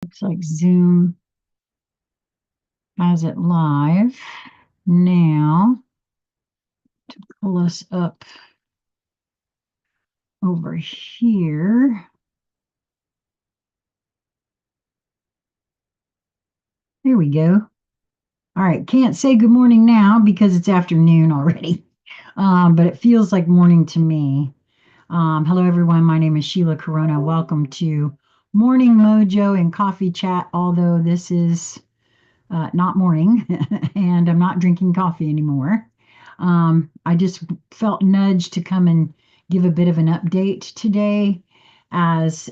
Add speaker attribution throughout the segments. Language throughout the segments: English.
Speaker 1: Looks like Zoom has it live now. To pull us up over here. There we go. All right, can't say good morning now because it's afternoon already, but it feels like morning to me. Hello, everyone. My name is Sheila Corona. Welcome to Morning Mojo and Coffee Chat, although this is not morning and I'm not drinking coffee anymore. I just felt nudged to come and give a bit of an update today as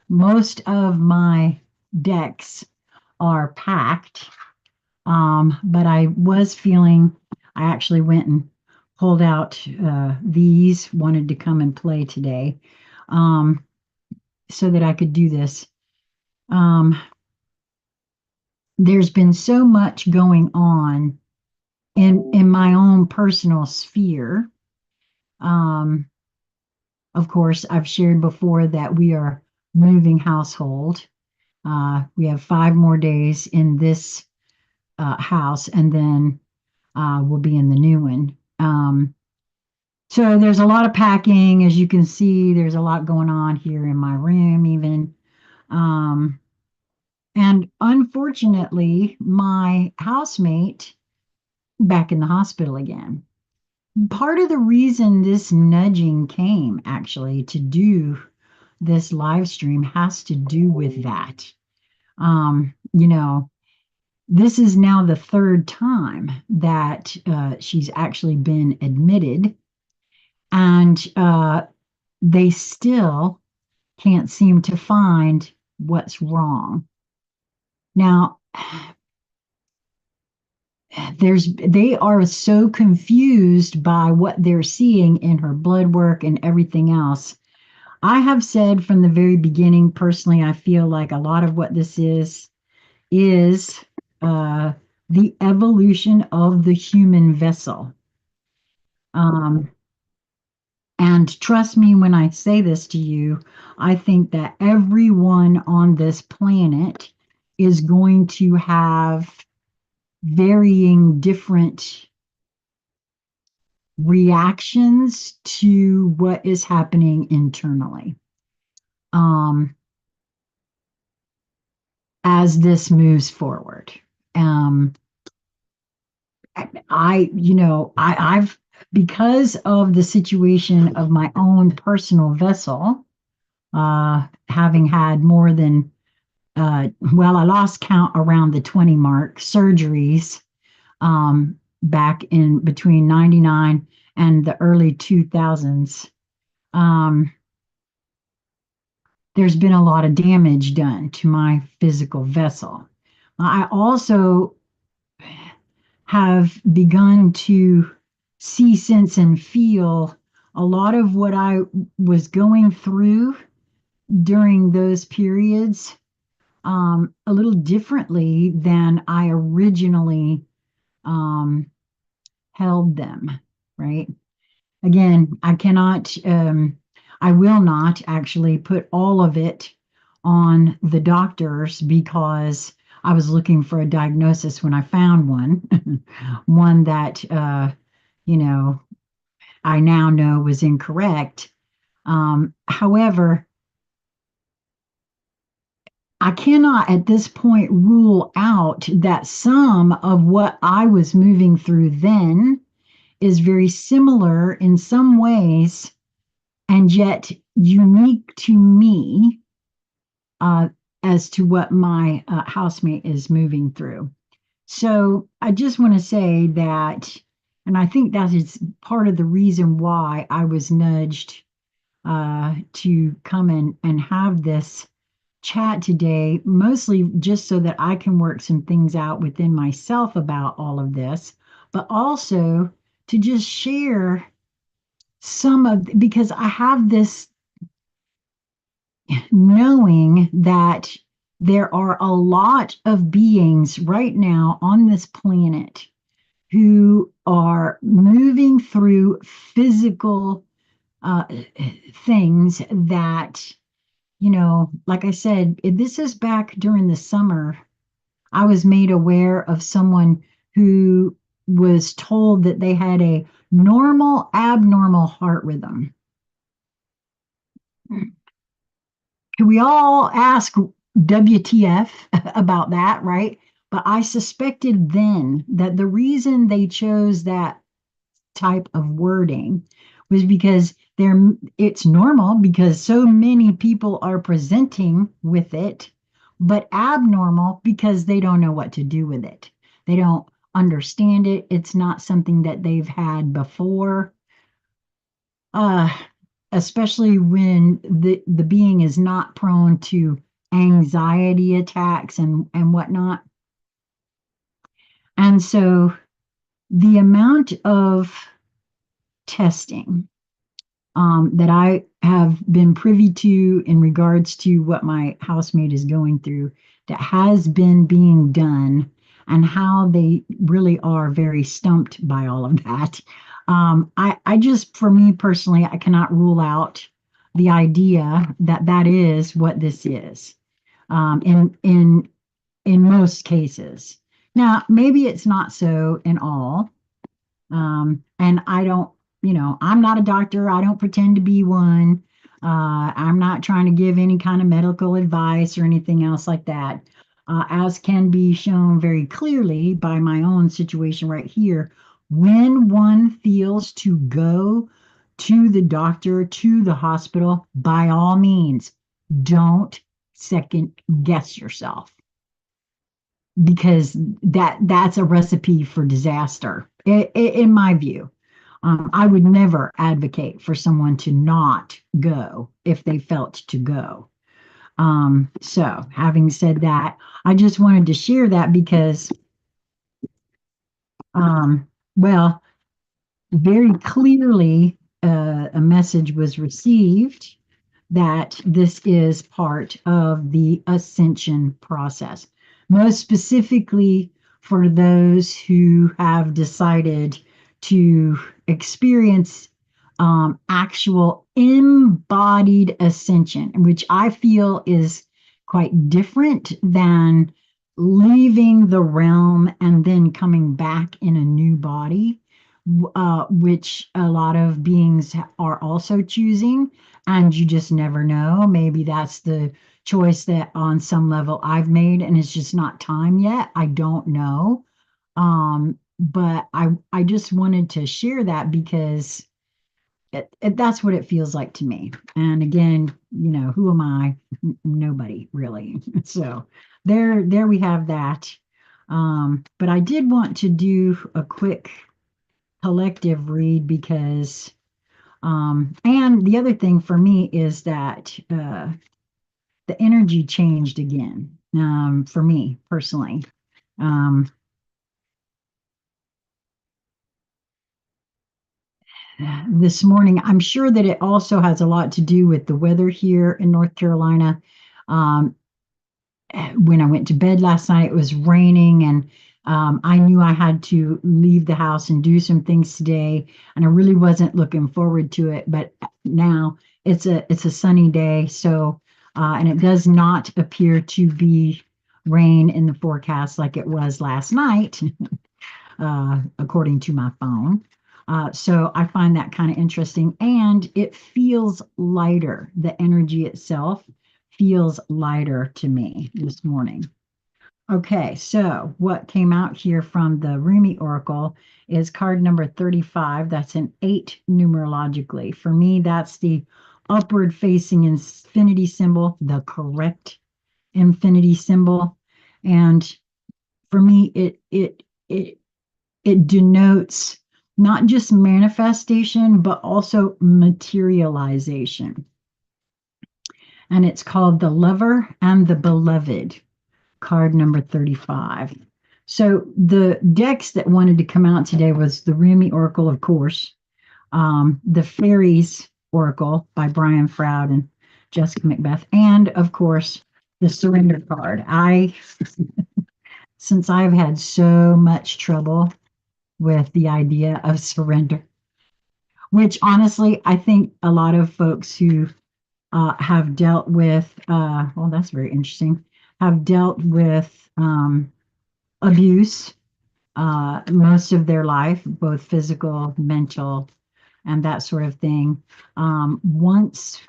Speaker 1: most of my decks are packed. But I was feeling, I actually went and pulled out these, wanted to come and play today so that I could do this. There's been so much going on in my own personal sphere. Um, of course, I've shared before that we are moving household. We have 5 more days in this house, and then we'll be in the new one. So there's a lot of packing, as you can see. There's a lot going on here in my room, even. Um, and unfortunately, my housemate back in the hospital again. Part of the reason this nudging came actually to do this live stream has to do with that. You know, this is now the third time that she's actually been admitted, and they still can't seem to find what's wrong. Now, they are so confused by what they're seeing in her blood work and everything else. I have said from the very beginning, personally, I feel like a lot of what this is uh, the evolution of the human vessel. Um, and trust me when I say this to you, I think that everyone on this planet is going to have varying different reactions to what is happening internally as this moves forward. Um, I've because of the situation of my own personal vessel, having had more than well, I lost count around the 20 mark surgeries back in between 99 and the early 2000s. Um, there's been a lot of damage done to my physical vessel. I also have begun to see, sense, and feel a lot of what I was going through during those periods a little differently than I originally um, held them, right? Again, I will not actually put all of it on the doctors because I was looking for a diagnosis when I found one, one that, you know, I now know was incorrect. However, I cannot at this point rule out that some of what I was moving through then is very similar in some ways and yet unique to me uh, as to what my housemate is moving through. So I just want to say that, and I think that is part of the reason why I was nudged to come in and have this chat today, mostly just so that I can work some things out within myself about all of this, but also to just share some of, because I have this knowing that there are a lot of beings right now on this planet who are moving through physical uh, things that like I said, this is back during the summer. I was made aware of someone who was told that they had a normal, abnormal heart rhythm. Can we all ask WTF about that, right? But I suspected then that the reason they chose that type of wording was because it's normal because so many people are presenting with it, but abnormal because they don't know what to do with it. They don't understand it. It's not something that they've had before. Uh, Especially when the being is not prone to anxiety attacks and whatnot. And so the amount of testing that I have been privy to in regards to what my housemate is going through that has been being done and how they really are very stumped by all of that. I just, for me personally, I cannot rule out the idea that that is what this is in most cases. Now, maybe it's not so in all, and I don't, I'm not a doctor. I don't pretend to be one. I'm not trying to give any kind of medical advice or anything else like that. As can be shown very clearly by my own situation right here, when one feels to go to the doctor, to the hospital, by all means, don't second guess yourself because that's a recipe for disaster in my view. I would never advocate for someone to not go if they felt to go. So having said that, I just wanted to share that because, um, well, very clearly a message was received that this is part of the ascension process, most specifically for those who have decided to experience actual embodied ascension, which I feel is quite different than leaving the realm and then coming back in a new body, which a lot of beings are also choosing. And you just never know. Maybe that's the choice that on some level I've made, and it's just not time yet. I don't know. But I just wanted to share that because that's what it feels like to me. And again, who am I? Nobody really. So there we have that. But I did want to do a quick collective read because and the other thing for me is that the energy changed again for me personally. Um, this morning, I'm sure that it also has a lot to do with the weather here in North Carolina. Um, when I went to bed last night, it was raining, and I knew I had to leave the house and do some things today, and I really wasn't looking forward to it. But now it's a sunny day, so and it does not appear to be rain in the forecast like it was last night, according to my phone. So I find that kind of interesting, and it feels lighter. The energy itself feels lighter to me this morning. Okay, so what came out here from the Rumi Oracle is card number 35. That's an 8 numerologically. For me, that's the upward facing infinity symbol, the correct infinity symbol. And for me, it denotes not just manifestation, but also materialization. And it's called the Lover and the Beloved, card number 35. So the decks that wanted to come out today was the Rumi Oracle, of course, the Fairies Oracle by Brian Froud and Jessica Macbeth, and of course the Surrender card. Since I've had so much trouble with the idea of surrender, which honestly, I think a lot of folks who have dealt with, well, that's very interesting, have dealt with abuse most of their life, both physical, mental, and that sort of thing. Once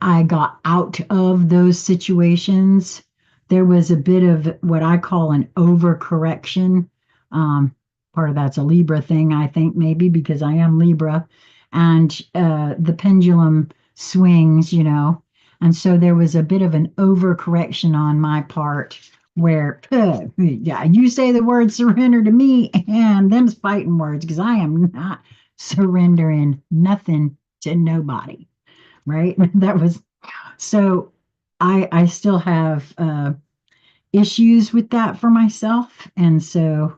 Speaker 1: I got out of those situations, there was a bit of what I call an overcorrection. Um, Part of that's a Libra thing, I think, maybe because I am Libra, and the pendulum swings, and so there was a bit of an overcorrection on my part where, yeah, you say the word surrender to me, and them's fighting words because I am not surrendering nothing to nobody, right? That was so I still have issues with that for myself. And so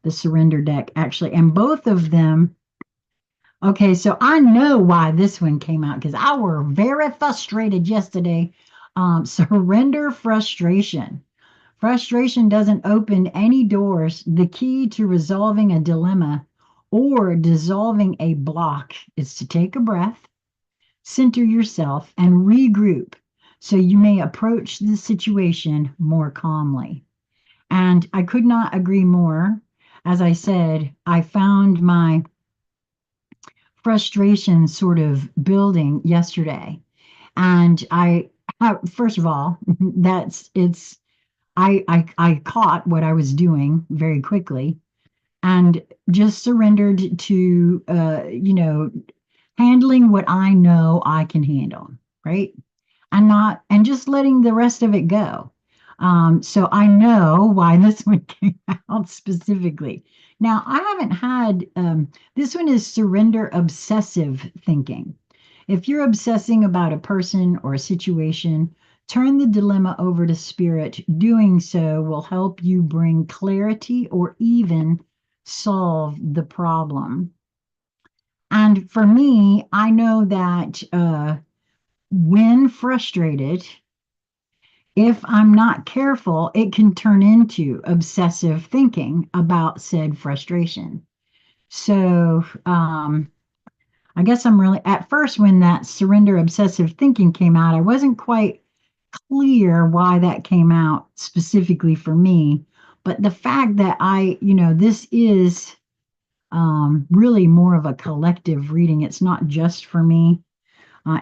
Speaker 1: the surrender deck actually, and both of them, okay, so I know why this one came out because I were very frustrated yesterday. Surrender frustration. Frustration doesn't open any doors. The key to resolving a dilemma or dissolving a block is to take a breath, center yourself, and regroup so you may approach the situation more calmly. And I could not agree more. As I said, I found my frustration sort of building yesterday. And first of all, that's it's I caught what I was doing very quickly and just surrendered to handling what I know I can handle, right? And just letting the rest of it go. So I know why this one came out specifically. Now, I haven't had this one is surrender obsessive thinking. If you're obsessing about a person or a situation, turn the dilemma over to spirit. Doing so will help you bring clarity or even solve the problem. And for me, I know that when frustrated, if I'm not careful, it can turn into obsessive thinking about said frustration. So I guess I'm really, at first, when that surrender obsessive thinking came out, I wasn't quite clear why that came out specifically for me. But the fact that this is really more of a collective reading, it's not just for me.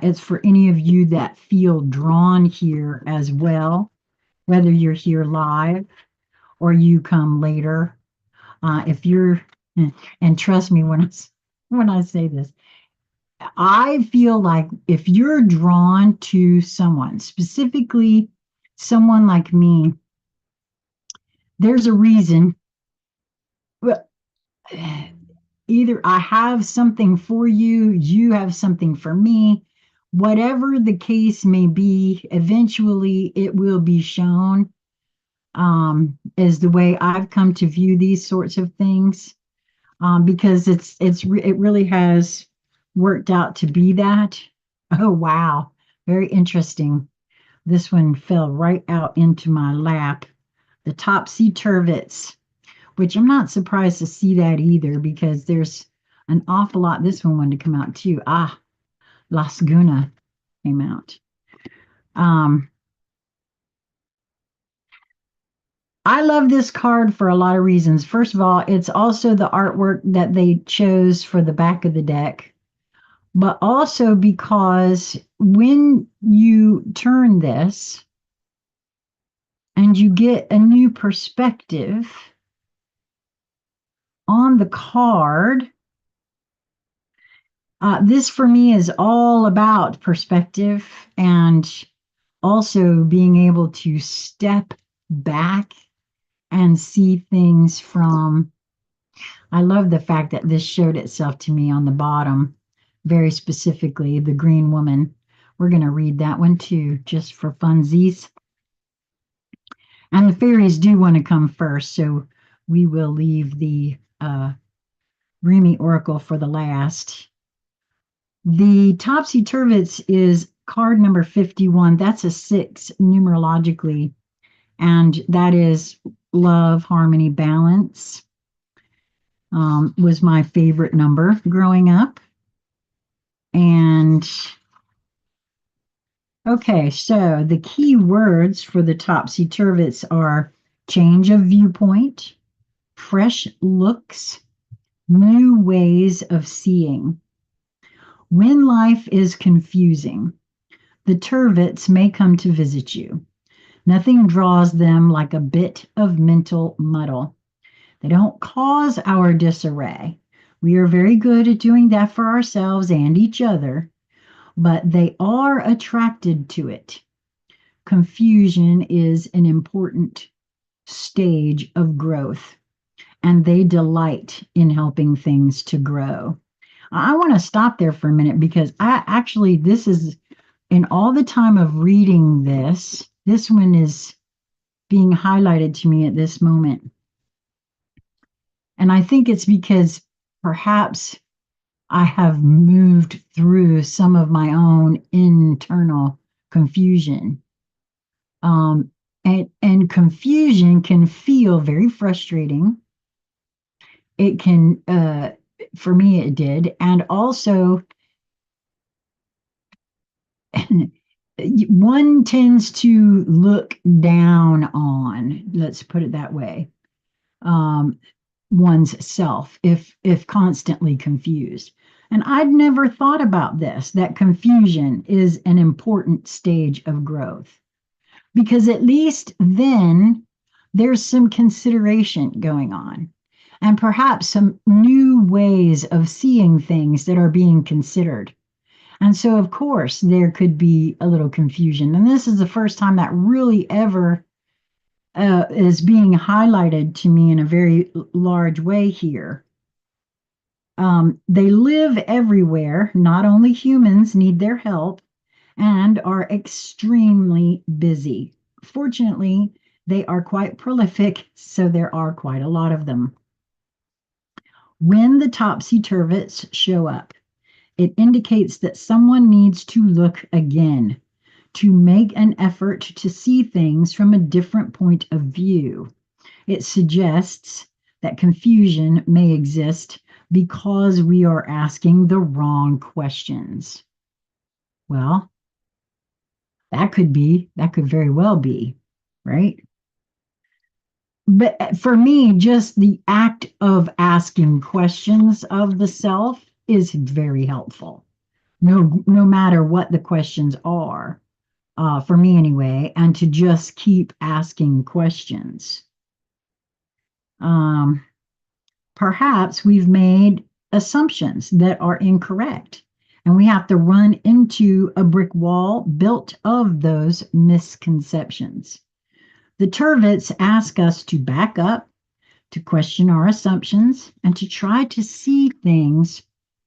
Speaker 1: It's for any of you that feel drawn here as well, whether you're here live or you come later. If you're, and trust me when I say this, I feel like if you're drawn to someone, specifically someone like me, there's a reason. Well, either I have something for you, you have something for me. Whatever the case may be, eventually it will be shown, is the way I've come to view these sorts of things, because it really has worked out to be that. Oh wow, very interesting. This one fell right out into my lap. The Topsy Turvets, which I'm not surprised to see that either because there's an awful lot. This one wanted to come out too. Las Guna came out. Um, I love this card for a lot of reasons. First of all, it's also the artwork that they chose for the back of the deck, but also because when you turn this and you get a new perspective on the card, this for me is all about perspective and also being able to step back and see things from. I love the fact that this showed itself to me on the bottom, very specifically, the green woman. We're going to read that one too, just for funsies. And the fairies do want to come first, so we will leave the Remy Oracle for the last. The Topsy Turvets is card number 51. That's a 6 numerologically, and that is love, harmony, balance. Was my favorite number growing up. And okay, so the key words for the topsy turvets are change of viewpoint, fresh looks, new ways of seeing. When life is confusing, the turvets may come to visit you. Nothing draws them like a bit of mental muddle. They don't cause our disarray. We are very good at doing that for ourselves and each other, but they are attracted to it. Confusion is an important stage of growth, and they delight in helping things to grow. I want to stop there for a minute because this is in all the time of reading this one is being highlighted to me at this moment. And I think it's because perhaps I have moved through some of my own internal confusion. And confusion can feel very frustrating. It can, for me, it did. And also, one tends to look down on, let's put it that way, um, one's self if constantly confused. And I'd never thought about this, that confusion is an important stage of growth. Because at least then there's some consideration going on and perhaps some new ways of seeing things that are being considered. And so, of course, there could be a little confusion. And this is the first time that really ever is being highlighted to me in a very large way here. They live everywhere. Not only humans need their help and are extremely busy. Fortunately, they are quite prolific, so there are quite a lot of them. When the topsy turvets show up, it indicates that someone needs to look again, to make an effort to see things from a different point of view. It suggests that confusion may exist because we are asking the wrong questions. Well, that could very well be, right? But for me, just the act of asking questions of the self is very helpful. No matter what the questions are, for me anyway, and to just keep asking questions. Um, Perhaps we've made assumptions that are incorrect, and we have to run into a brick wall built of those misconceptions. The Turvets ask us to back up, to question our assumptions, and to try to see things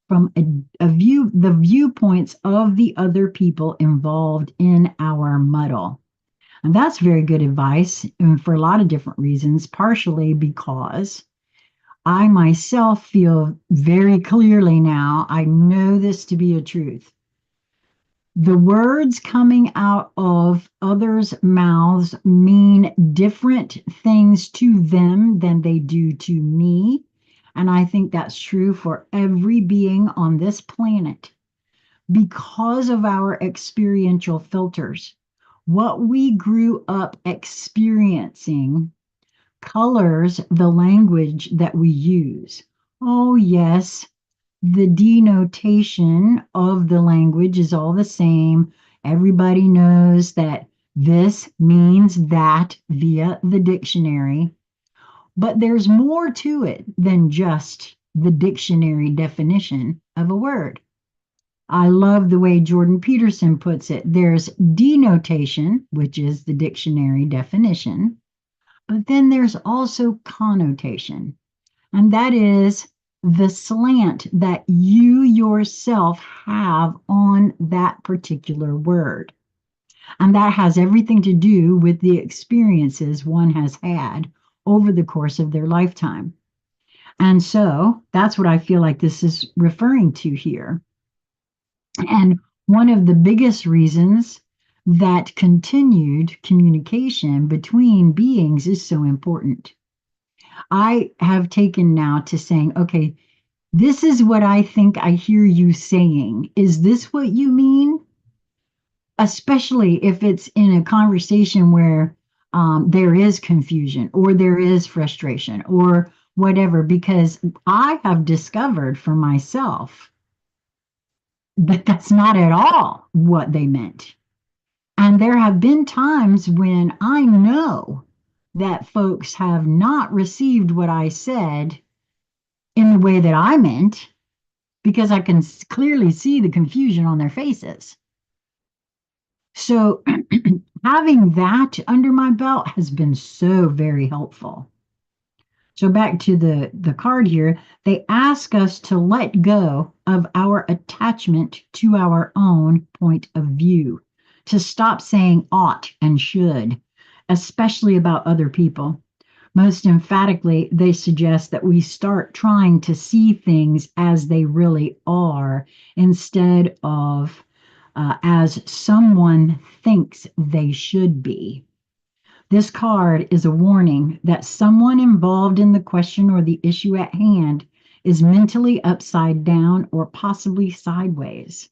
Speaker 1: from the viewpoints of the other people involved in our muddle. And that's very good advice, and for a lot of different reasons, partially because I myself feel very clearly now, I know this to be a truth. The words coming out of others' mouths mean different things to them than they do to me. And I think that's true for every being on this planet because of our experiential filters. What we grew up experiencing colors the language that we use. Oh, yes, the denotation of the language is all the same. Everybody knows that this means that via the dictionary. But there's more to it than just the dictionary definition of a word. I love the way Jordan Peterson puts it. There's denotation, which is the dictionary definition, but then there's also connotation, and that is the slant that you yourself have on that particular word. And that has everything to do with the experiences one has had over the course of their lifetime. And so that's what I feel like this is referring to here. And one of the biggest reasons that continued communication between beings is so important. I have taken now to saying, okay, This is what I think I hear you saying. Is this what you mean? Especially if it's in a conversation where there is confusion or there is frustration or whatever, because I have discovered for myself that that's not at all what they meant. And there have been times when I know that folks have not received what I said in the way that I meant because I can clearly see the confusion on their faces. So having that under my belt has been so very helpful. So back to the card here, they ask us to let go of our attachment to our own point of view, to stop saying ought and should, especially about other people. Most emphatically, they suggest that we start trying to see things as they really are instead of as someone thinks they should be. This card is a warning that someone involved in the question or the issue at hand is mentally upside down or possibly sideways.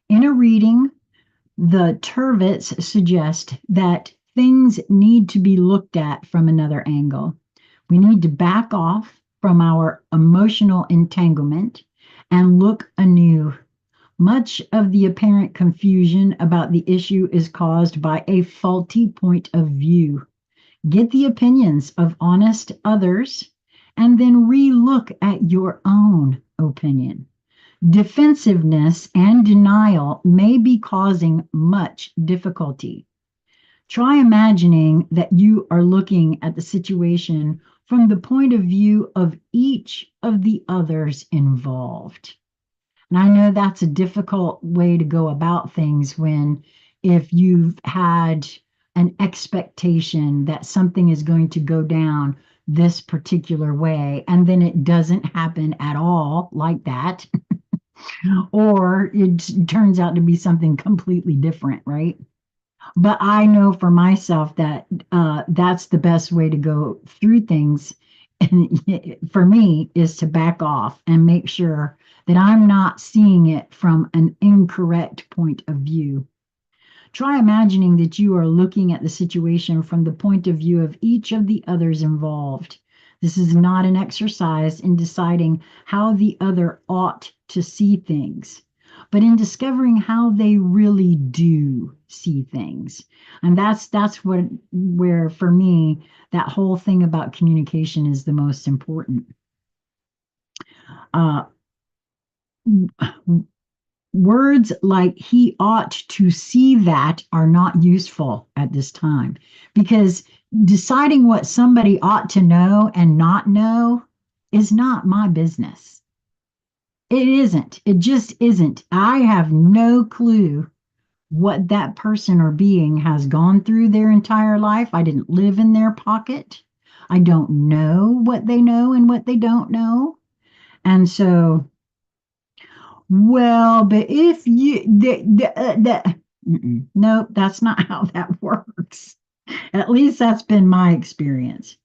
Speaker 1: In a reading, the Turvets suggest that things need to be looked at from another angle. We need to back off from our emotional entanglement and look anew. Much of the apparent confusion about the issue is caused by a faulty point of view. Get the opinions of honest others and then relook at your own opinion. Defensiveness and denial may be causing much difficulty. Try imagining that you are looking at the situation from the point of view of each of the others involved. And I know that's a difficult way to go about things when, if you've had an expectation that something is going to go down this particular way, and then it doesn't happen at all like that, or it turns out to be something completely different, right? But I know for myself that that's the best way to go through things. And for me, is to back off and make sure that I'm not seeing it from an incorrect point of view. Try imagining that you are looking at the situation from the point of view of each of the others involved. This is not an exercise in deciding how the other ought to see things, but in discovering how they really do see things. And that's what where for me that whole thing about communication is the most important. Uh, Words like he ought to see that are not useful at this time, because deciding what somebody ought to know and not know is not my business. It isn't. It just isn't. I have no clue what that person or being has gone through their entire life. I didn't live in their pocket. I don't know what they know and what they don't know. And so, well, but if you, nope, that's not how that works. At least that's been my experience.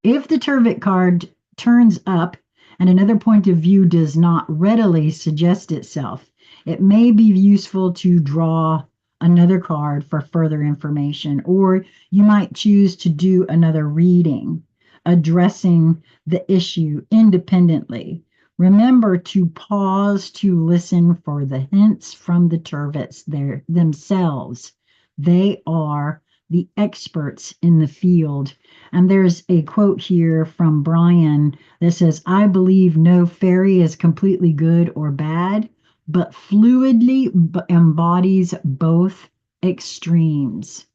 Speaker 1: If the Turvet card turns up and another point of view does not readily suggest itself, it may be useful to draw another card for further information, or you might choose to do another reading addressing the issue independently. Remember to pause to listen for the hints from the Turvets themselves. They are the experts in the field. And there's a quote here from Brian that says, I believe no fairy is completely good or bad, but fluidly embodies both extremes.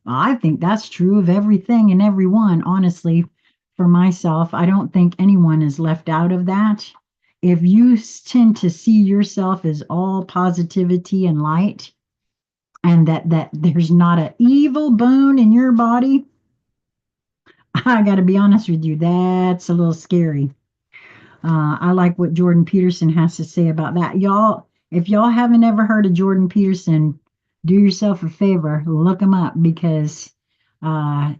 Speaker 1: Well, I think that's true of everything and everyone, honestly. For myself, I don't think anyone is left out of that. If you tend to see yourself as all positivity and light, and that there's not an evil bone in your body, I got to be honest with you, that's a little scary. I like what Jordan Peterson has to say about that. Y'all, if y'all haven't ever heard of Jordan Peterson, do yourself a favor, look him up, because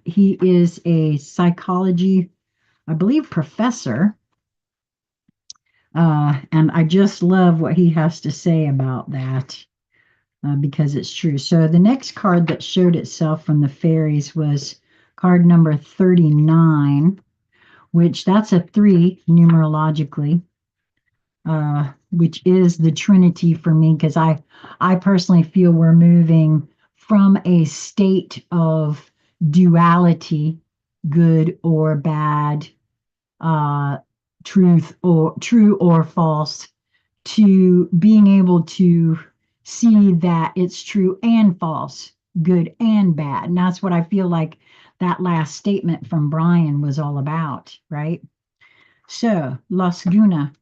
Speaker 1: he is a psychology, I believe, professor. And I just love what he has to say about that because it's true. So the next card that showed itself from the fairies was card number 39, which that's a 3 numerologically, which is the Trinity for me, because I personally feel we're moving from a state of duality, good or bad, uh, truth or true or false, to being able to see that it's true and false, good and bad. And that's what I feel like that last statement from Brian was all about, right? So, Los Guna.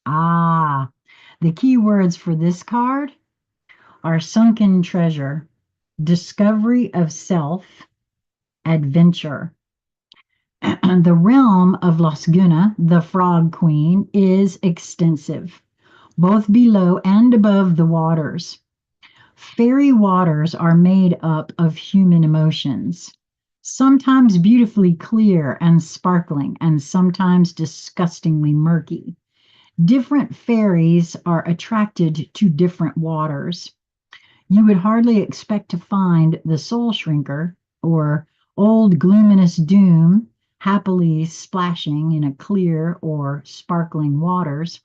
Speaker 1: Ah, the key words for this card are sunken treasure, discovery of self, adventure. The realm of Los Guna, the Frog Queen, is extensive, both below and above the waters. Fairy waters are made up of human emotions, sometimes beautifully clear and sparkling, and sometimes disgustingly murky. Different fairies are attracted to different waters. You would hardly expect to find the soul shrinker or old gloominous doom happily splashing in a clear or sparkling waters,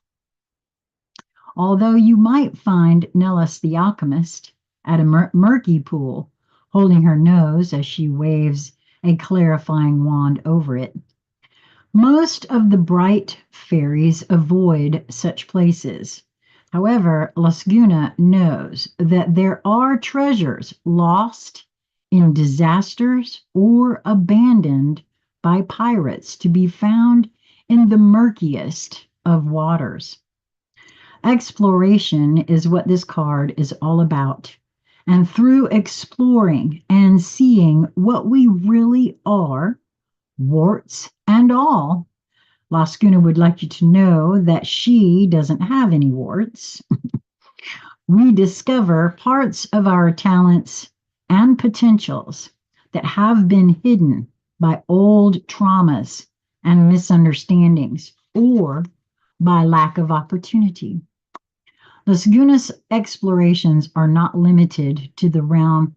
Speaker 1: although you might find Nellis the alchemist at a murky pool, holding her nose as she waves a clarifying wand over it. Most of the bright fairies avoid such places. However, Lasguna knows that there are treasures lost in disasters or abandoned by pirates to be found in the murkiest of waters. Exploration is what this card is all about. And through exploring and seeing what we really are, warts and all, Lascuna would like you to know that she doesn't have any warts. We discover parts of our talents and potentials that have been hidden by old traumas and misunderstandings or by lack of opportunity. Lasguna's explorations are not limited to the realm.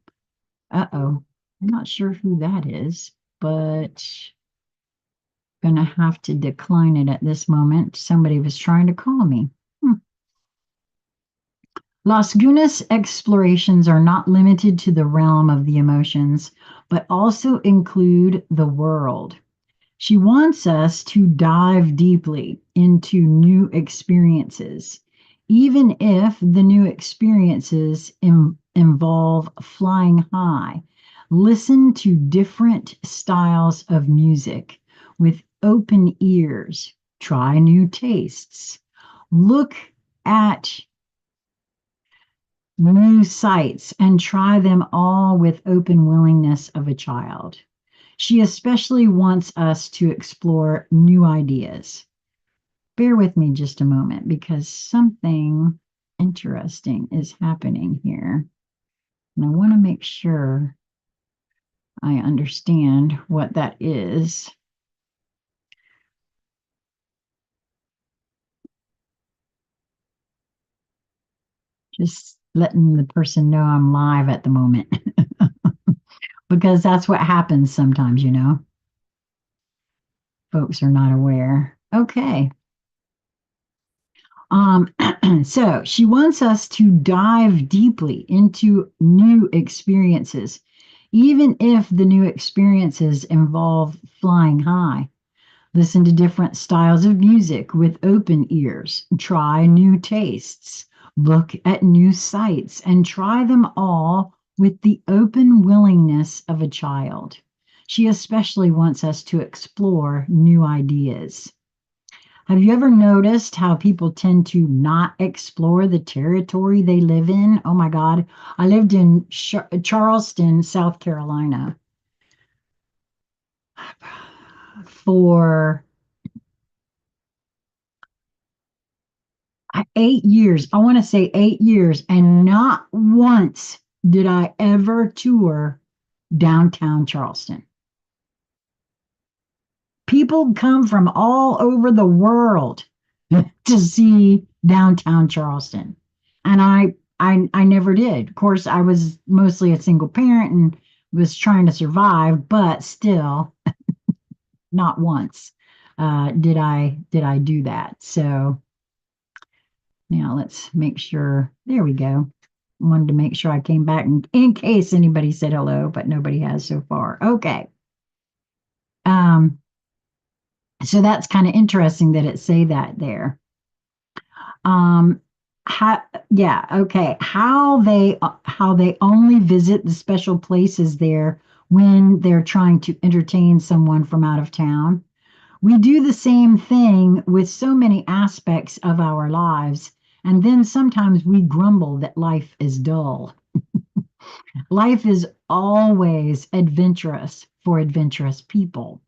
Speaker 1: Uh-oh, I'm not sure who that is, but gonna have to decline it at this moment. Somebody was trying to call me. Las Gunas explorations are not limited to the realm of the emotions, but also include the world. She wants us to dive deeply into new experiences, even if the new experiences involve flying high. Listen to different styles of music with open ears. Try new tastes. Look at new sights and try them all with open willingness of a child. She especially wants us to explore new ideas. Bear with me just a moment because something interesting is happening here. And I want to make sure I understand what that is. Just letting the person know I'm live at the moment because that's what happens sometimes, you know. Folks are not aware. Okay. Um, so she wants us to dive deeply into new experiences, even if the new experiences involve flying high. Listen to different styles of music with open ears. Try new tastes. Look at new sights and try them all with the open willingness of a child. She especially wants us to explore new ideas. Have you ever noticed how people tend to not explore the territory they live in? Oh my God. I lived in Charleston, South Carolina for 8 years. I want to say 8 years. And not once did I ever tour downtown Charleston. People come from all over the world to see downtown Charleston. And I never did. Of course, I was mostly a single parent and was trying to survive, but still not once did I do that. So now let's make sure. There we go. Wanted to make sure I came back in case anybody said hello, but nobody has so far. Okay. Um, so that's kind of interesting that it say that there. Um, how, yeah, okay. How they only visit the special places there when they're trying to entertain someone from out of town. We do the same thing with so many aspects of our lives, and then sometimes we grumble that life is dull. Life is always adventurous for adventurous people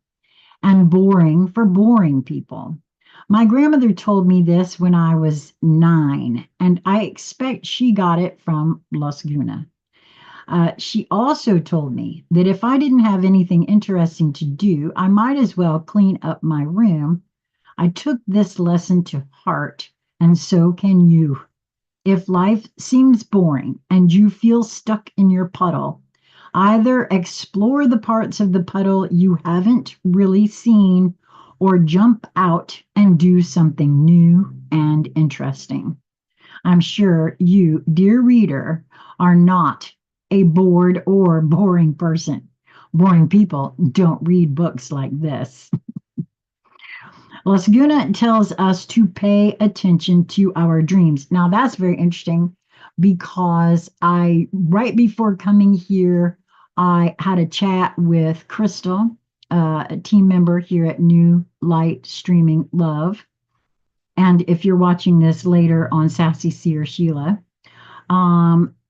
Speaker 1: and boring for boring people. My grandmother told me this when I was 9, and I expect she got it from Los Guna. She also told me that if I didn't have anything interesting to do, I might as well clean up my room. I took this lesson to heart, and so can you. If life seems boring and you feel stuck in your puddle, either explore the parts of the puddle you haven't really seen or jump out and do something new and interesting. I'm sure you, dear reader, are not a bored or boring person. Boring people don't read books like this. Lasguna tells us to pay attention to our dreams. Now, that's very interesting because right before coming here, I had a chat with Crystal, a team member here at New Light Streaming Love. And if you're watching this later on Sassy C or Sheila,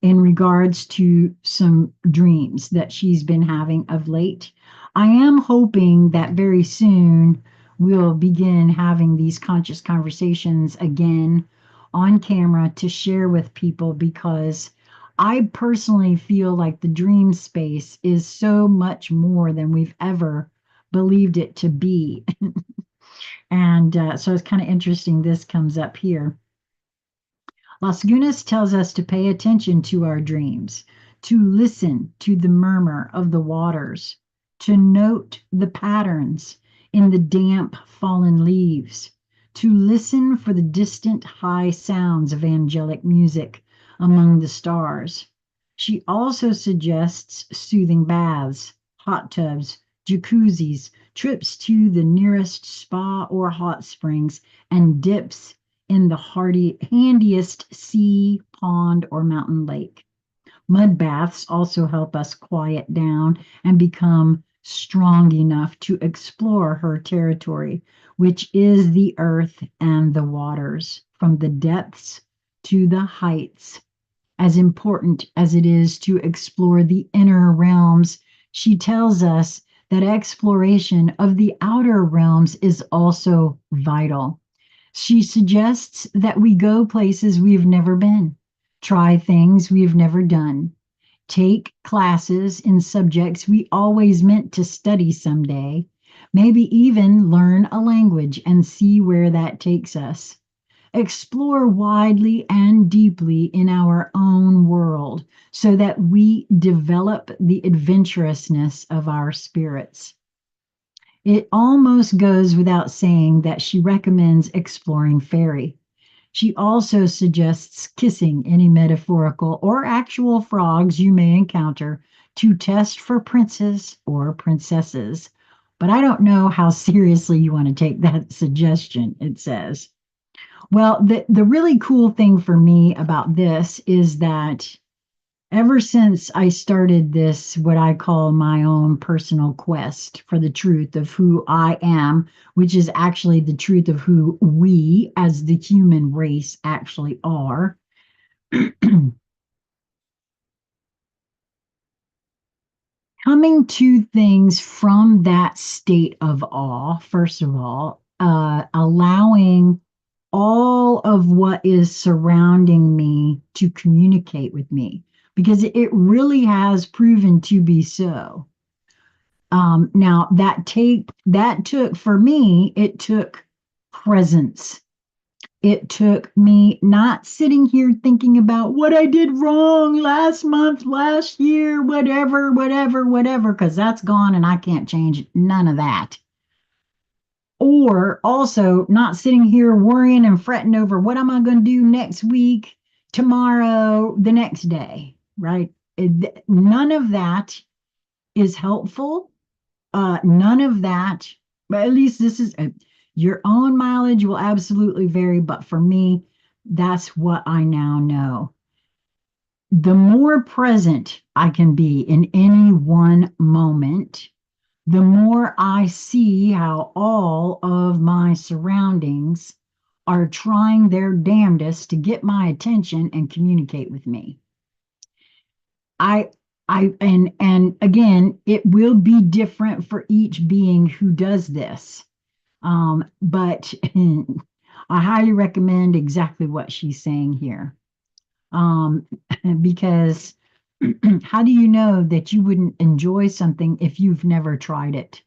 Speaker 1: in regards to some dreams that she's been having of late. I am hoping that very soon we'll begin having these conscious conversations again on camera to share with people because I personally feel like the dream space is so much more than we've ever believed it to be. And so it's kind of interesting this comes up here. Las Gunas tells us to pay attention to our dreams, to listen to the murmur of the waters, to note the patterns in the damp fallen leaves, to listen for the distant high sounds of angelic music among the stars. She also suggests soothing baths, hot tubs, jacuzzis, trips to the nearest spa or hot springs, and dips in the handiest sea, pond, or mountain lake. Mud baths also help us quiet down and become strong enough to explore her territory, which is the earth and the waters, from the depths to the heights. As important as it is to explore the inner realms, she tells us that exploration of the outer realms is also vital. She suggests that we go places we've never been, try things we've never done, take classes in subjects we always meant to study someday, maybe even learn a language and see where that takes us. Explore widely and deeply in our own world so that we develop the adventurousness of our spirits. It almost goes without saying that she recommends exploring fairy. She also suggests kissing any metaphorical or actual frogs you may encounter to test for princes or princesses. But I don't know how seriously you want to take that suggestion, it says. Well, the really cool thing for me about this is that ever since I started this, what I call my own personal quest for the truth of who I am, which is actually the truth of who we as the human race actually are, coming to things from that state of awe, first of all, allowing all of what is surrounding me to communicate with me, because it really has proven to be so. Now that took for me, it took presence. It took me not sitting here thinking about what I did wrong last month, last year, whatever, whatever, whatever, because that's gone and I can't change none of that. Or also not sitting here worrying and fretting over what am I going to do next week, tomorrow, the next day, right? None of that is helpful. None of that, but at least this is your own mileage will absolutely vary. But for me, that's what I now know. The more present I can be in any one moment, the more I see how all of my surroundings are trying their damnedest to get my attention and communicate with me. I and again, it will be different for each being who does this. But I highly recommend exactly what she's saying here. Um, because how do you know that you wouldn't enjoy something if you've never tried it?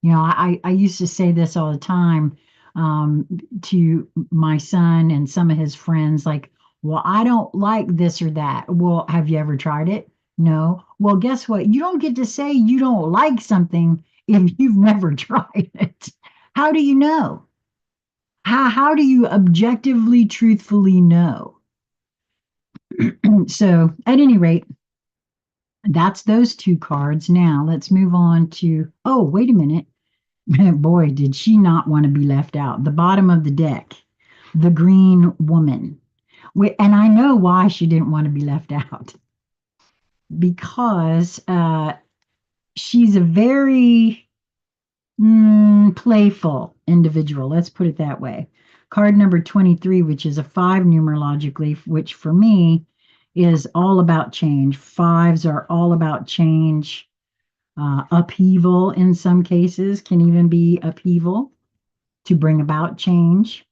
Speaker 1: You know, I used to say this all the time to my son and some of his friends, like, well, I don't like this or that. Well, have you ever tried it? No. Well, guess what? You don't get to say you don't like something if you've never tried it. How do you know? How do you objectively, truthfully know? So, at any rate, that's those two cards. Now, let's move on to, oh, wait a minute. Boy, did she not want to be left out. The bottom of the deck, the green woman. And I know why she didn't want to be left out. Because she's a very playful individual. Let's put it that way. Card number 23, which is a 5 numerologically, which for me is all about change. Fives are all about change. Upheaval in some cases can even be upheaval to bring about change.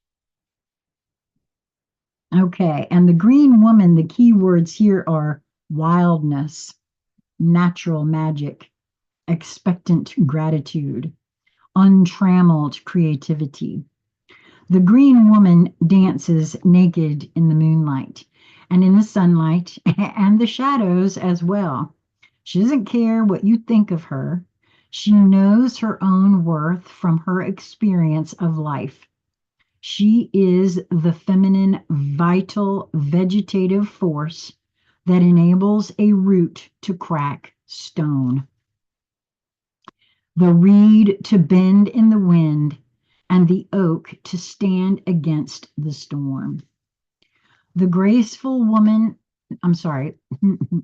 Speaker 1: Okay, and the green woman, the key words here are wildness, natural magic, expectant gratitude, untrammeled creativity. The green woman dances naked in the moonlight and in the sunlight and the shadows as well. She doesn't care what you think of her. She knows her own worth from her experience of life. She is the feminine, vital, vegetative force that enables a root to crack stone, the reed to bend in the wind, and the oak to stand against the storm. The graceful woman, I'm sorry,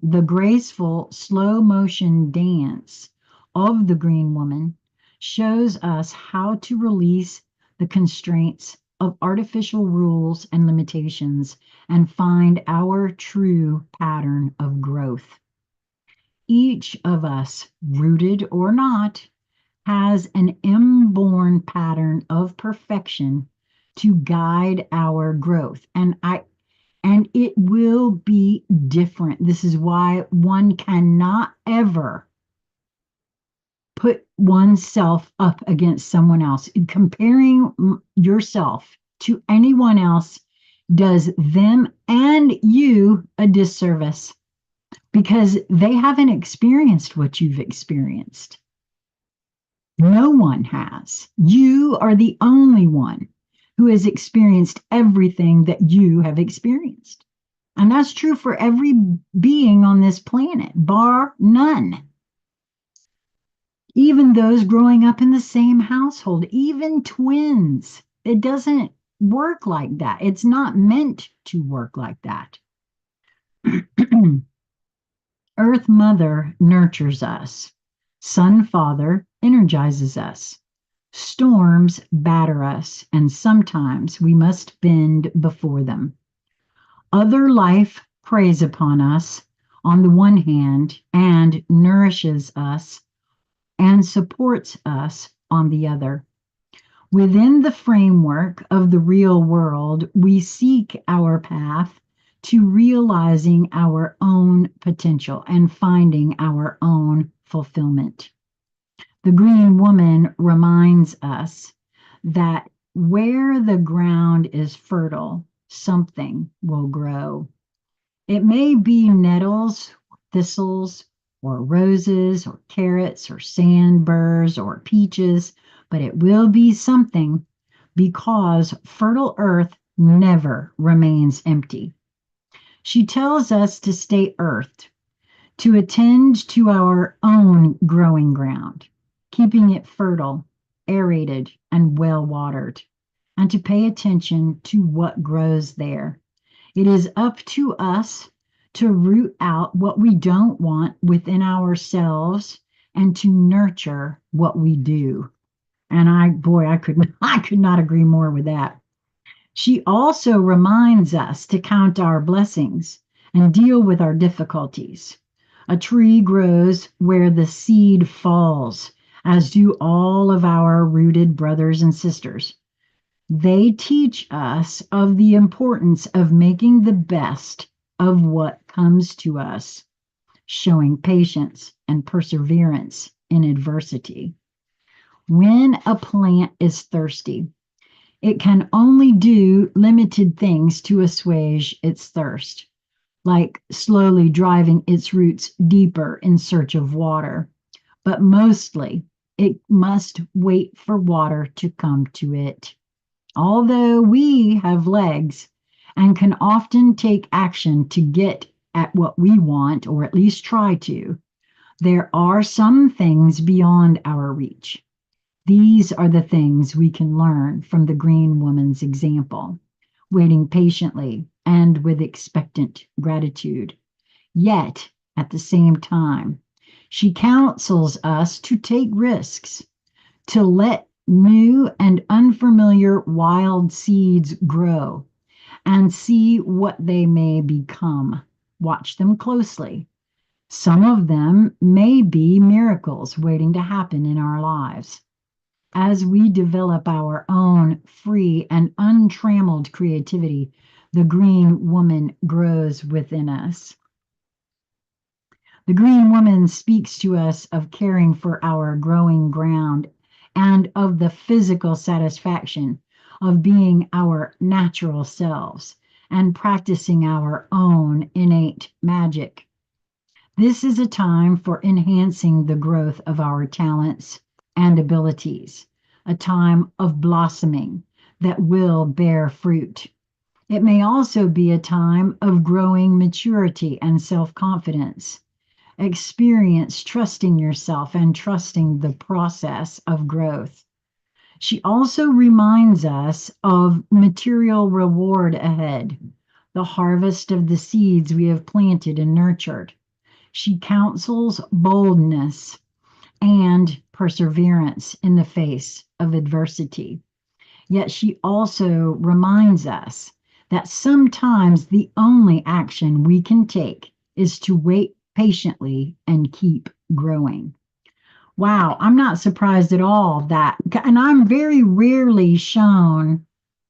Speaker 1: the graceful slow motion dance of the green woman shows us how to release the constraints of artificial rules and limitations and find our true pattern of growth. Each of us, rooted or not, has an inborn pattern of perfection to guide our growth. And it will be different. This is why one cannot ever put oneself up against someone else. Comparing yourself to anyone else does them and you a disservice because they haven't experienced what you've experienced. No one has. You are the only one who has experienced everything that you have experienced. And that's true for every being on this planet, bar none. Even those growing up in the same household, even twins. It doesn't work like that. It's not meant to work like that. Earth Mother nurtures us. Sun Father energizes us. Storms batter us, and sometimes we must bend before them. Other life preys upon us on the one hand and nourishes us and supports us on the other. Within the framework of the real world, we seek our path to realizing our own potential and finding our own fulfillment. The green woman reminds us that Where the ground is fertile, something will grow. It may be nettles, thistles, or roses, or carrots, or sandburrs, or peaches, but it will be something because fertile earth never remains empty. She tells us to stay earthed, to attend to our own growing ground, keeping it fertile, aerated, and well watered, and to pay attention to what grows there. It is up to us to root out what we don't want within ourselves and to nurture what we do. And I could I could not agree more with that. She also reminds us to count our blessings and deal with our difficulties. A tree grows where the seed falls, as do all of our rooted brothers and sisters. They teach us of the importance of making the best of what comes to us, showing patience and perseverance in adversity. When a plant is thirsty, it can only do limited things to assuage its thirst, like slowly driving its roots deeper in search of water. But mostly, it must wait for water to come to it. Although we have legs and can often take action to get at what we want, or at least try to, there are some things beyond our reach. These are the things we can learn from the green woman's example, waiting patiently and with expectant gratitude. Yet, at the same time, she counsels us to take risks, to let new and unfamiliar wild seeds grow and see what they may become. Watch them closely. Some of them may be miracles waiting to happen in our lives. As we develop our own free and untrammeled creativity, the green woman grows within us. The green woman speaks to us of caring for our growing ground and of the physical satisfaction of being our natural selves and practicing our own innate magic. This is a time for enhancing the growth of our talents and abilities, a time of blossoming that will bear fruit. It may also be a time of growing maturity and self confidence. Experience trusting yourself and trusting the process of growth. She also reminds us of material reward ahead, the harvest of the seeds we have planted and nurtured. She counsels boldness and perseverance in the face of adversity. Yet she also reminds us that sometimes the only action we can take is to wait patiently and keep growing. Wow, I'm not surprised at all that, and I'm very rarely shown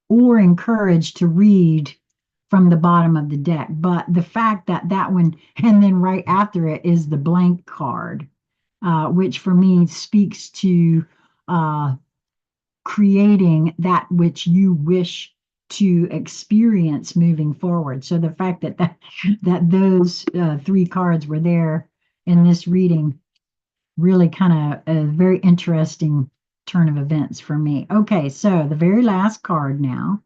Speaker 1: or encouraged to read from the bottom of the deck, but the fact that that one, and then right after it is the blank card, which for me speaks to creating that which you wish to experience moving forward. So the fact that those three cards were there in this reading really kind of a very interesting turn of events for me. Okay, so the very last card now.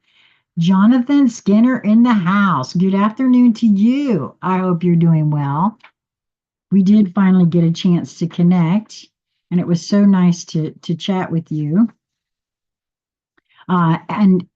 Speaker 1: Jonathan Skinner in the house. Good afternoon to you. I hope you're doing well. We did finally get a chance to connect, and it was so nice to chat with you. And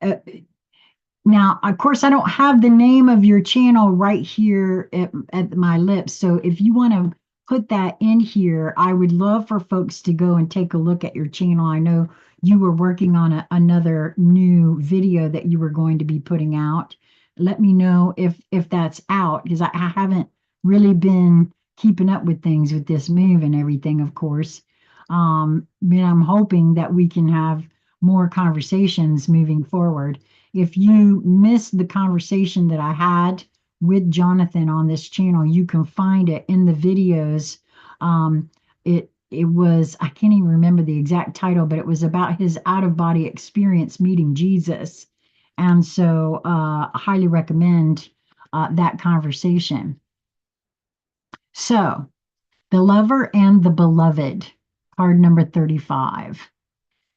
Speaker 1: now, of course, I don't have the name of your channel right here at my lips. So if you want to put that in here, I would love for folks to go and take a look at your channel. I know you were working on another new video that you were going to be putting out. Let me know if that's out, because I haven't really been keeping up with things with this move and everything, of course. But I'm hoping that we can have more conversations moving forward. If you missed the conversation that I had with Jonathan on this channel, you can find it in the videos. It it was, I can't even remember the exact title, but it was about his out of body experience meeting Jesus. And so I highly recommend that conversation. So, the lover and the beloved, card number 35,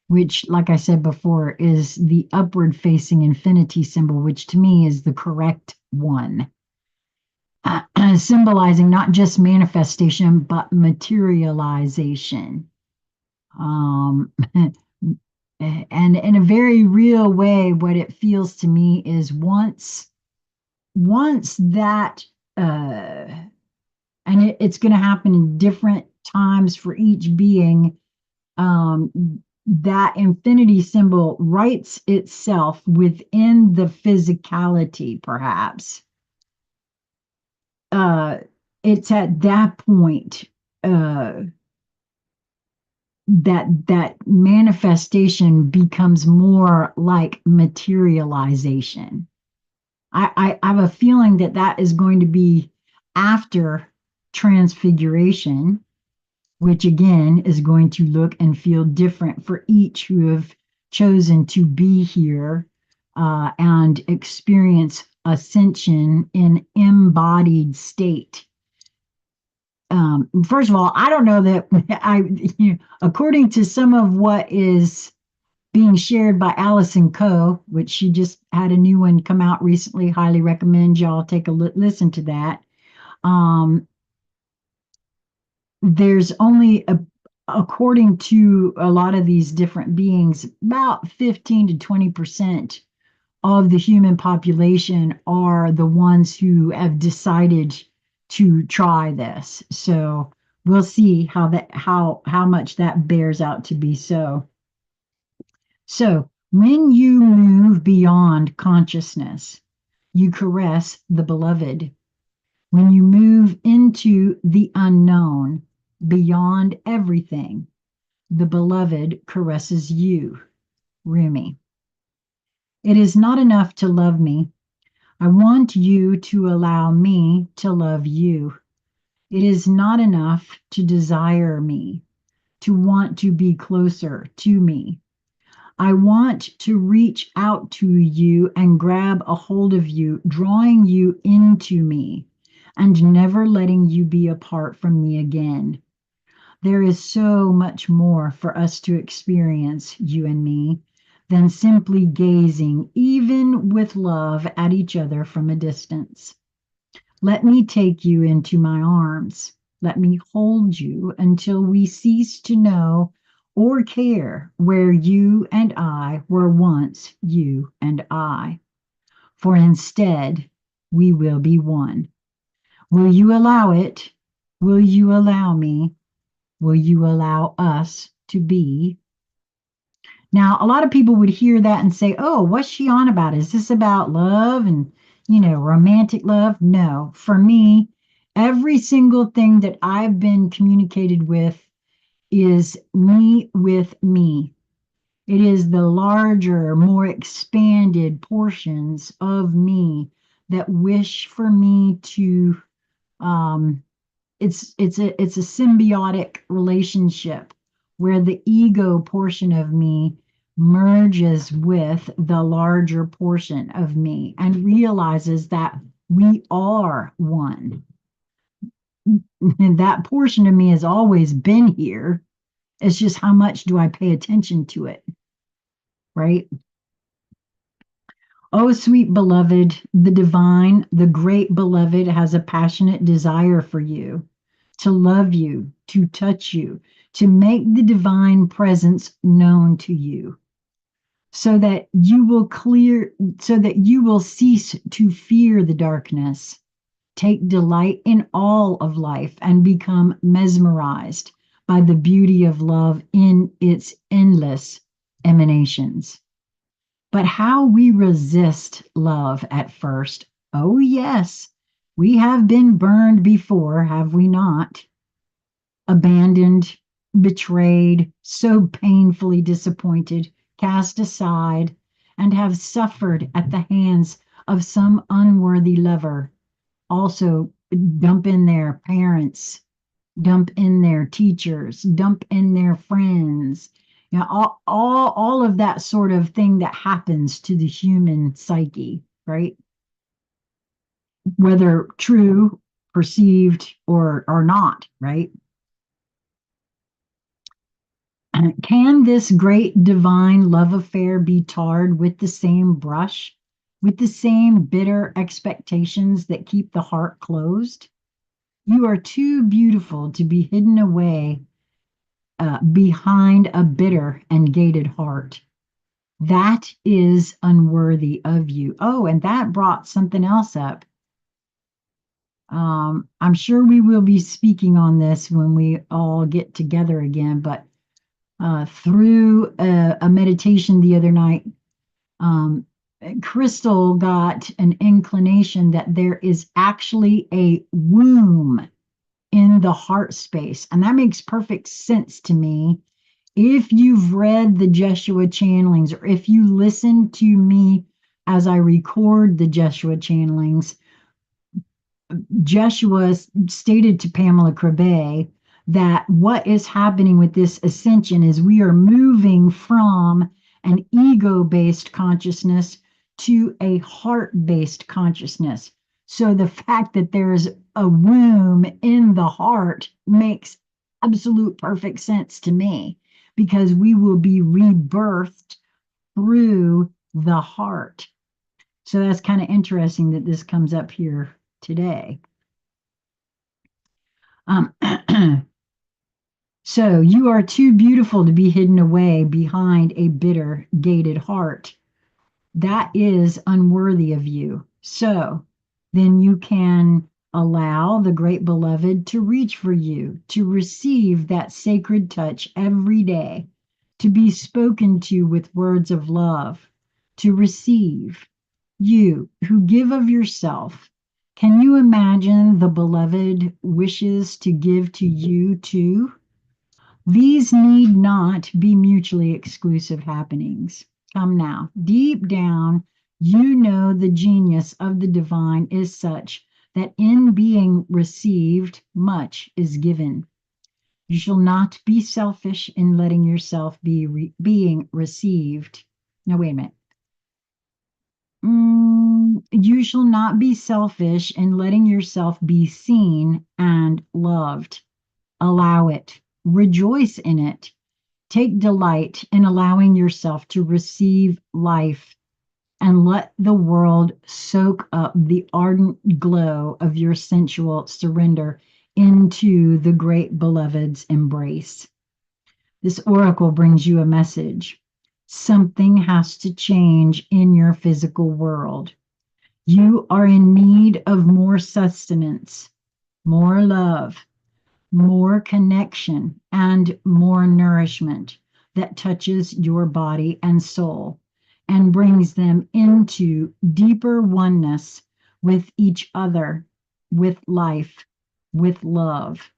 Speaker 1: which, like I said before, is the upward facing infinity symbol, which to me is the correct one, symbolizing not just manifestation, but materialization. Um, and in a very real way, what it feels to me is once that and it's going to happen in different times for each being, um, that infinity symbol writes itself within the physicality, perhaps. Uh, it's at that point uh, that manifestation becomes more like materialization. I have a feeling that that is going to be after transfiguration, which again is going to look and feel different for each who have chosen to be here and experience ascension in embodied state. First of all, I don't know that according to some of what is being shared by Allison Coe, which she just had a new one come out recently. Highly recommend y'all take a listen to that. Um, there's only according to a lot of these different beings, about 15 to 20% of the human population are the ones who have decided to try this. So we'll see how much that bears out to be so. So when you move beyond consciousness, you caress the beloved. When you move into the unknown, beyond everything, the beloved caresses you. Rumi. It is not enough to love me. I want you to allow me to love you. It is not enough to desire me, to want to be closer to me. I want to reach out to you and grab a hold of you, drawing you into me and never letting you be apart from me again. There is so much more for us to experience, you and me, than simply gazing, even with love, at each other from a distance. Let me take you into my arms. Let me hold you until we cease to know or care where you and I were once you and I. For instead, we will be one. Will you allow it? Will you allow me? Will you allow us to be? Now, a lot of people would hear that and say, oh, what's she on about? Is this about love and, romantic love? No. For me, every single thing that I've been communicated with is me with me. It is the larger, more expanded portions of me that wish for me to um, it's a symbiotic relationship where the ego portion of me merges with the larger portion of me and realizes that we are one. And that portion of me has always been here. It's just how much do I pay attention to it, right? Oh, sweet beloved, the divine, the great beloved has a passionate desire for you, to love you, to touch you, to make the divine presence known to you, so that you will cease to fear the darkness, take delight in all of life, and become mesmerized by the beauty of love in its endless emanations. But how we resist love at first. Oh, yes, we have been burned before, have we not? Abandoned, betrayed, so painfully disappointed, cast aside, and have suffered at the hands of some unworthy lover. Also, dump in there parents, dump in their teachers, dump in their friends, all of that sort of thing that happens to the human psyche, right? Whether true, perceived, or not, right? Can this great divine love affair be tarred with the same brush, with the same bitter expectations that keep the heart closed? You are too beautiful to be hidden away behind a bitter and gated heart. That is unworthy of you. Oh, and that brought something else up. I'm sure we will be speaking on this when we all get together again, but through a meditation the other night, um, Crystal got an inclination that there is actually a womb in the heart space. And that makes perfect sense to me. If you've read the Jeshua channelings, or if you listen to me as I record the Jeshua channelings, Jeshua stated to Pamela Crabbe that what is happening with this ascension is we are moving from an ego based consciousness to a heart based consciousness. So the fact that there's a womb in the heart makes absolute perfect sense to me because we will be rebirthed through the heart. So that's kind of interesting that this comes up here today. Um, so you are too beautiful to be hidden away behind a bitter, gated heart. That is unworthy of you. So then you can allow the great beloved to reach for you, to receive that sacred touch every day, to be spoken to with words of love, to receive. You who give of yourself, can you imagine the beloved wishes to give to you too? These need not be mutually exclusive happenings. Come now, deep down, you know the genius of the divine is such that in being received, much is given. You shall not be selfish in letting yourself be being received. No, wait a minute. You shall not be selfish in letting yourself be seen and loved. Allow it. Rejoice in it. Take delight in allowing yourself to receive life and let the world soak up the ardent glow of your sensual surrender into the great beloved's embrace. This oracle brings you a message. Something has to change in your physical world. You are in need of more sustenance, more love, more connection, and more nourishment that touches your body and soul and brings them into deeper oneness with each other, with life, with love.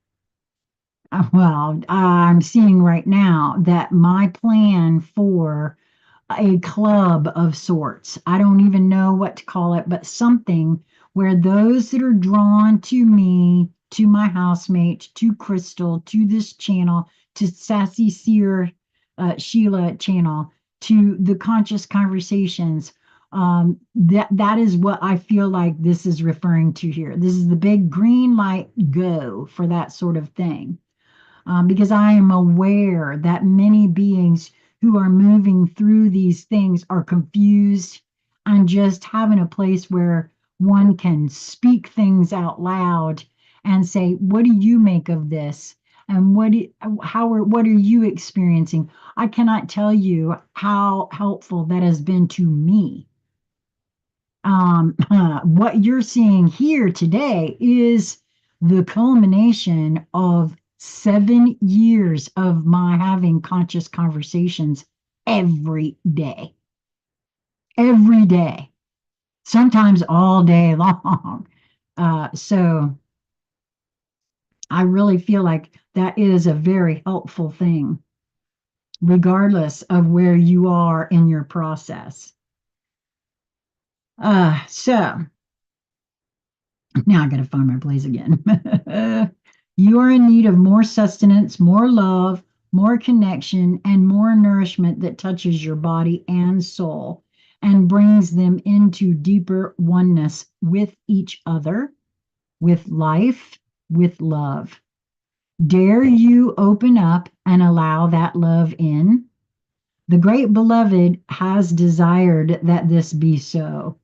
Speaker 1: Well, I'm seeing right now that my plan for a club of sorts. I don't even know what to call it, but something where those that are drawn to me, to my housemate, to Crystal, to this channel, to Sassy Seer Sheila channel, to the conscious conversations. That is what I feel like this is referring to here. This is the big green light go for that sort of thing because I am aware that many beings who are moving through these things are confused and just having a place where one can speak things out loud and say, "What do you make of this?" And what are you experiencing? I cannot tell you how helpful that has been to me. What you're seeing here today is the culmination of 7 years of my having conscious conversations every day, sometimes all day long. So I really feel like that is a very helpful thing, regardless of where you are in your process. So now I got to find my place again. You are in need of more sustenance, more love, more connection, and more nourishment that touches your body and soul and brings them into deeper oneness with each other, with life, with love. Dare you open up and allow that love in? The great beloved has desired that this be so.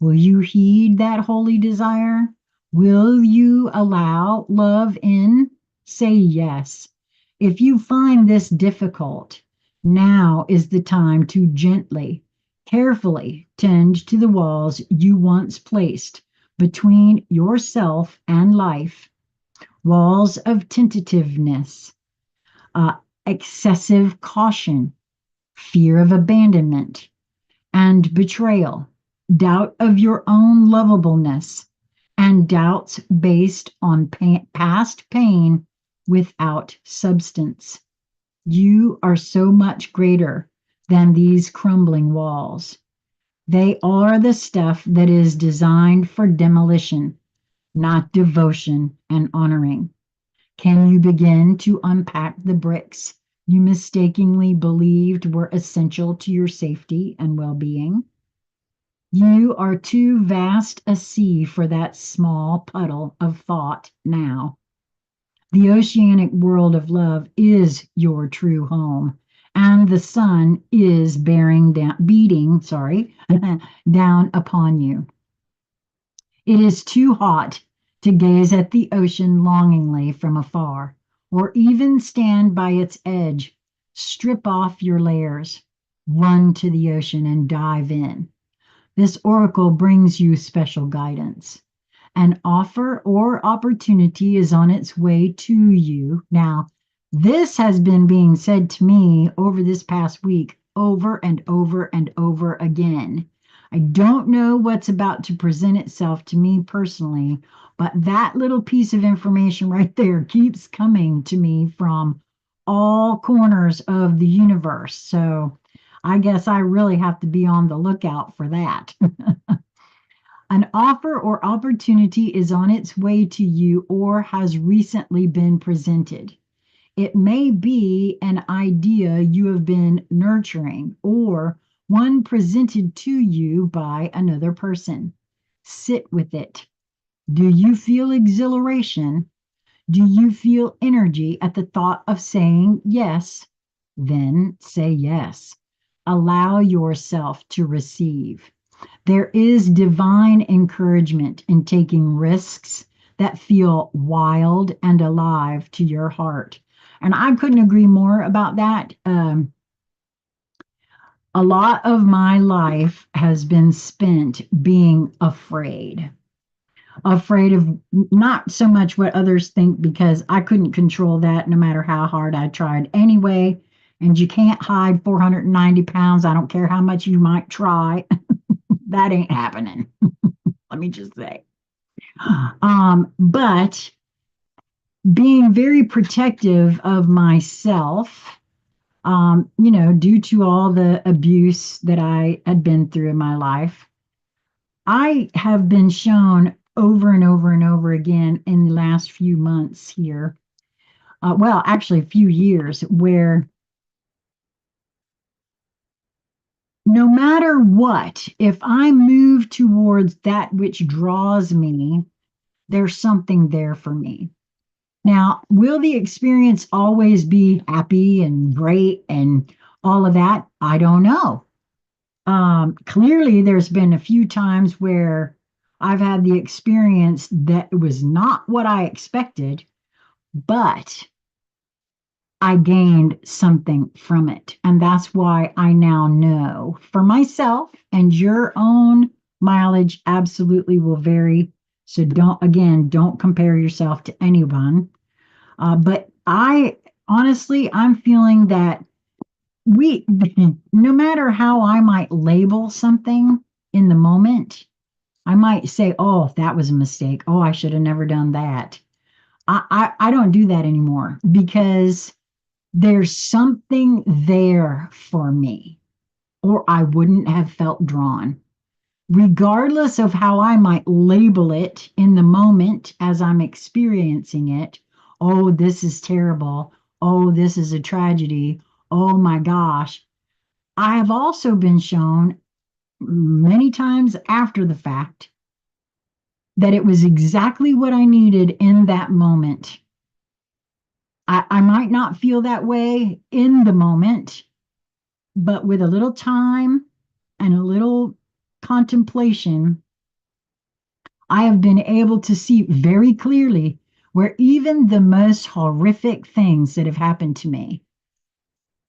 Speaker 1: Will you heed that holy desire? Will you allow love in? Say yes. If you find this difficult, now is the time to gently, carefully tend to the walls you once placed between yourself and life, walls of tentativeness, uh, excessive caution, fear of abandonment and betrayal, doubt of your own lovableness, and doubts based on past pain without substance. You are so much greater than these crumbling walls. They are the stuff that is designed for demolition, not devotion and honoring. Can you begin to unpack the bricks you mistakenly believed were essential to your safety and well being? You are too vast a sea for that small puddle of thought now. The oceanic world of love is your true home, and the sun is beating, down upon you. It is too hot to gaze at the ocean longingly from afar, or even stand by its edge. Strip off your layers, run to the ocean and dive in. This oracle brings you special guidance. An offer or opportunity is on its way to you. Now, this has been being said to me over this past week, over and over and over again. I don't know what's about to present itself to me personally, but that little piece of information right there keeps coming to me from all corners of the universe. So I guess I really have to be on the lookout for that. An offer or opportunity is on its way to you or has recently been presented. It may be an idea you have been nurturing or one presented to you by another person. Sit with it. Do you feel exhilaration? Do you feel energy at the thought of saying yes? Then say yes. Allow yourself to receive. There is divine encouragement in taking risks that feel wild and alive to your heart. And I couldn't agree more about that. A lot of my life has been spent being afraid of not so much what others think because I couldn't control that no matter how hard I tried anyway. And you can't hide 490 pounds. I don't care how much you might try. That ain't happening. Let me just say. But being very protective of myself, due to all the abuse that I had been through in my life, I have been shown over and over and over again in the last few months here, well, actually, a few years, where no matter what, if I move towards that which draws me, there's something there for me. Now, will the experience always be happy and great and all of that? I don't know. Clearly, there's been a few times where I've had the experience that it was not what I expected, but I gained something from it. And that's why I now know for myself, and your own mileage absolutely will vary. So don't compare yourself to anyone. But I honestly, I'm feeling that we, no matter how I might label something in the moment, I might say, oh, that was a mistake. Oh, I should have never done that. I don't do that anymore because there's something there for me, or I wouldn't have felt drawn. Regardless of how I might label it in the moment as I'm experiencing it, oh, this is terrible. Oh, this is a tragedy. Oh my gosh. I have also been shown many times after the fact that it was exactly what I needed in that moment. I might not feel that way in the moment, but with a little time and a little contemplation, I have been able to see very clearly where even the most horrific things that have happened to me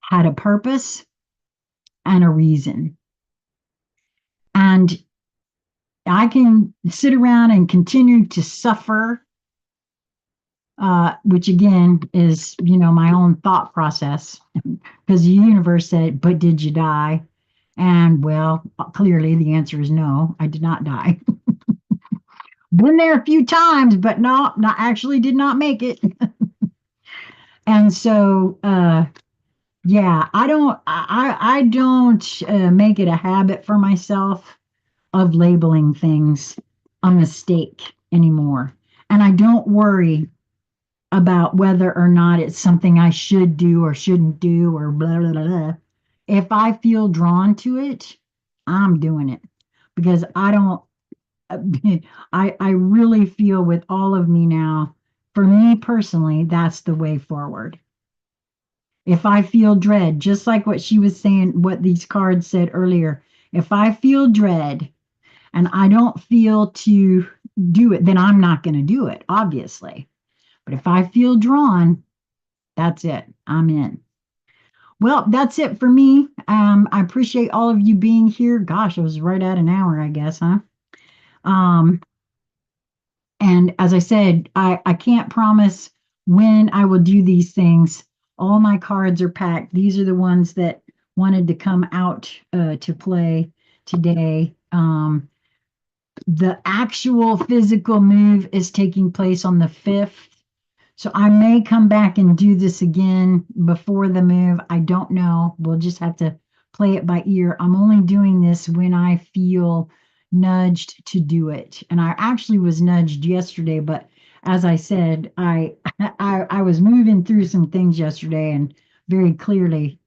Speaker 1: had a purpose and a reason. And I can sit around and continue to suffer, which again is, my own thought process, because the universe said, but did you die? And well, clearly the answer is no, I did not die. Been there a few times, but no, not actually did not make it. And so, yeah, I don't make it a habit for myself of labeling things a mistake anymore. And I don't worry about whether or not it's something I should do or shouldn't do or blah, blah, blah, blah. If I feel drawn to it, I'm doing it because I don't, I really feel with all of me now, for me personally, that's the way forward. If I feel dread, just like what she was saying, what these cards said earlier, if I feel dread and I don't feel to do it, then I'm not going to do it, obviously. But if I feel drawn, that's it. I'm in. Well, that's it for me. I appreciate all of you being here. Gosh, it was right at an hour, I guess, huh? Um, and as I said, I can't promise when I will do these things. All my cards are packed. These are the ones that wanted to come out to play today. The actual physical move is taking place on the 5th. So I may come back and do this again before the move. I don't know. We'll just have to play it by ear. I'm only doing this when I feel nudged to do it. And I actually was nudged yesterday, but as I said, I was moving through some things yesterday, and very clearly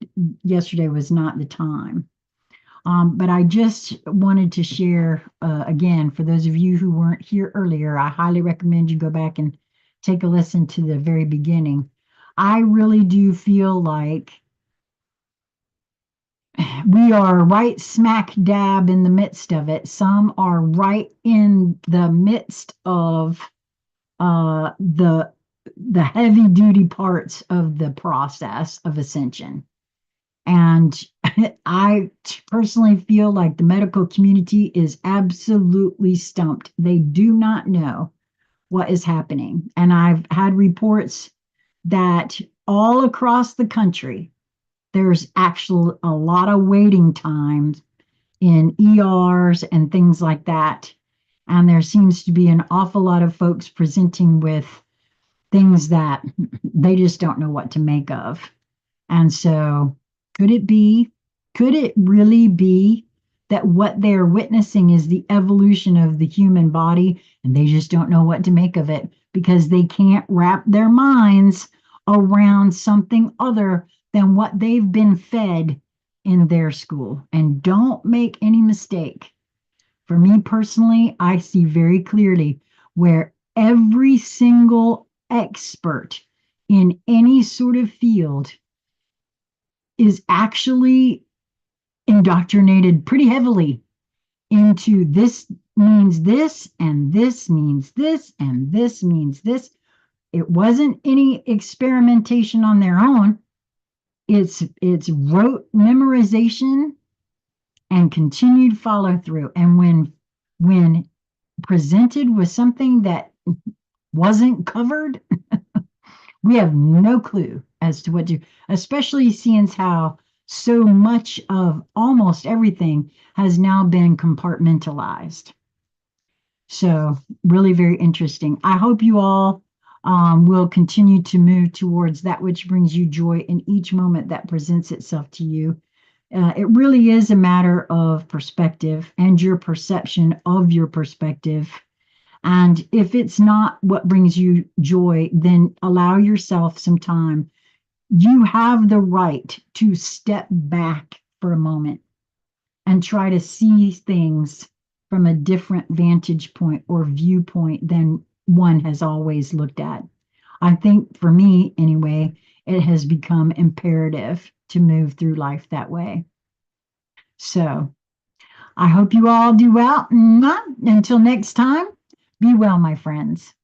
Speaker 1: yesterday was not the time. But I just wanted to share again, for those of you who weren't here earlier, I highly recommend you go back and take a listen to the very beginning. I really do feel like we are right smack dab in the midst of it. Some are right in the midst of the heavy duty parts of the process of ascension. And I personally feel like the medical community is absolutely stumped. They do not know what is happening. And I've had reports that all across the country, there's actually a lot of waiting times in ERs and things like that. And there seems to be an awful lot of folks presenting with things that they just don't know what to make of. And so, could it be, could it really be that what they're witnessing is the evolution of the human body and they just don't know what to make of it because they can't wrap their minds around something other than what they've been fed in their school? And don't make any mistake. For me personally, I see very clearly where every single expert in any sort of field is actually indoctrinated pretty heavily into this means this, and this means this, and this means this. It wasn't any experimentation on their own. It's rote memorization and continued follow through. And when presented with something that wasn't covered, we have no clue as to what to, especially seeing how so much of almost everything has now been compartmentalized. So, really very interesting. I hope you all will continue to move towards that which brings you joy in each moment that presents itself to you. It really is a matter of perspective and your perception of your perspective. And if it's not what brings you joy, then allow yourself some time. You have the right to step back for a moment and try to see things from a different vantage point or viewpoint than one has always looked at. I think for me, anyway, it has become imperative to move through life that way. So I hope you all do well. Mwah. Until next time, be well, my friends.